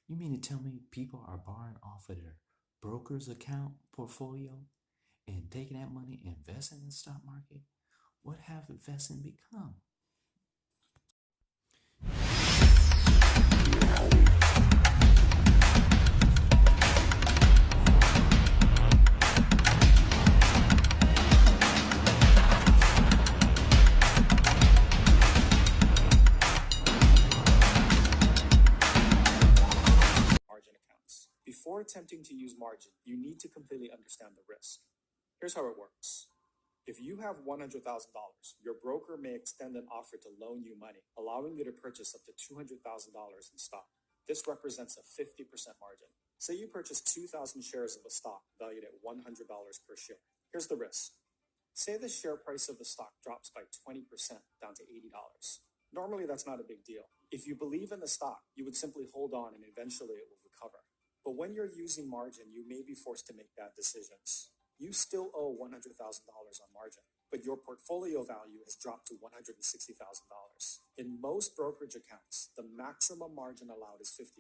You mean to tell me people are borrowing off of their broker's account portfolio and taking that money and investing in the stock market? What have investing become? Margin accounts. Before attempting to use margin, you need to completely understand the risk. Here's how it works. If you have $100,000, your broker may extend an offer to loan you money, allowing you to purchase up to $200,000 in stock. This represents a 50% margin. Say you purchase 2,000 shares of a stock valued at $100 per share. Here's the risk. Say the share price of the stock drops by 20% down to $80. Normally, that's not a big deal. If you believe in the stock, you would simply hold on and eventually it will recover. But when you're using margin, you may be forced to make bad decisions. You still owe $100,000 on margin, but your portfolio value has dropped to $160,000. In most brokerage accounts, the maximum margin allowed is 50%.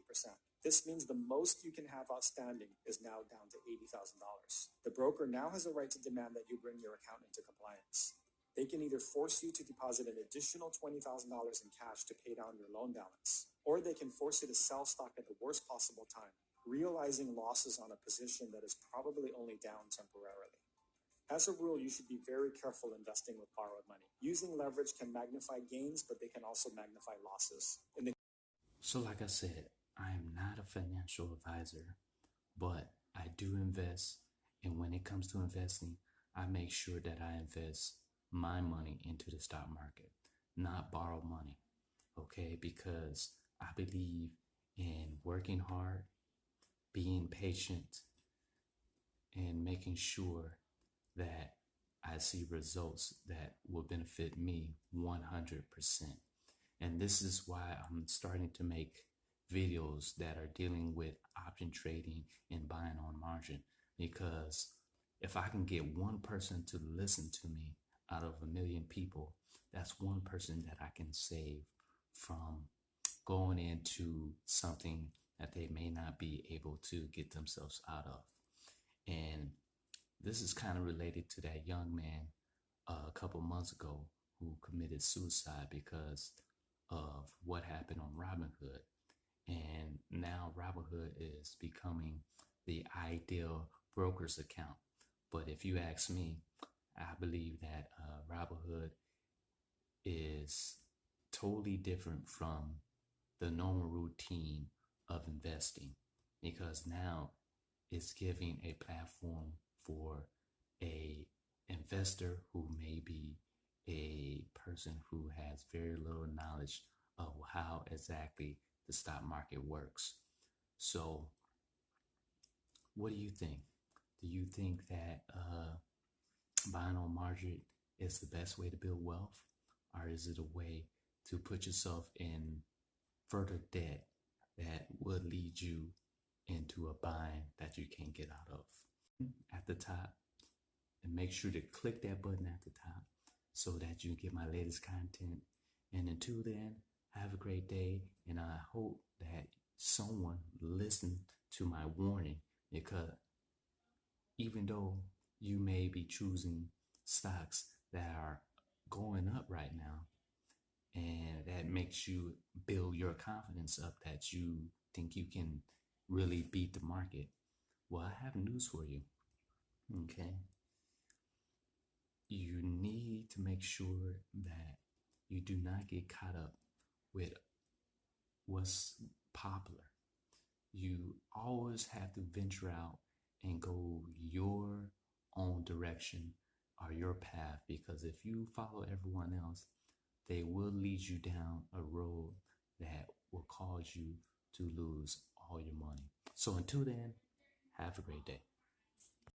This means the most you can have outstanding is now down to $80,000. The broker now has a right to demand that you bring your account into compliance. They can either force you to deposit an additional $20,000 in cash to pay down your loan balance, or they can force you to sell stock at the worst possible time, realizing losses on a position that is probably only down temporarily. As a rule, you should be very careful investing with borrowed money. Using leverage can magnify gains, but they can also magnify losses. So, like I said, I am not a financial advisor, but I do invest. And when it comes to investing, I make sure that I invest my money into the stock market, not borrow money. Okay, because I believe in working hard, being patient, and making sure that I see results that will benefit me 100%. And this is why I'm starting to make videos that are dealing with option trading and buying on margin. Because if I can get one person to listen to me out of a million people, that's one person that I can save from going into something that they may not be able to get themselves out of. And this is kind of related to that young man a couple months ago who committed suicide because of what happened on Robinhood. And now Robinhood is becoming the ideal broker's account. But if you ask me, I believe that Robinhood is totally different from the normal routine of investing, because now it's giving a platform for a investor who may be a person who has very little knowledge of how exactly the stock market works. So, what do you think? Do you think that buying on margin is the best way to build wealth, or is it a way to put yourself in further debt that would lead you into a bind that you can't get out of? At the top, and make sure to click that button at the top so that you get my latest content. And until then, have a great day, and I hope that someone listened to my warning, because even though you may be choosing stocks that are going up right now, and that makes you build your confidence up that you think you can really beat the market. Well, I have news for you. Okay. You need to make sure that you do not get caught up with what's popular. You always have to venture out and go your own direction or your path, because if you follow everyone else, they will lead you down a road that will cause you to lose all your money. So until then, have a great day.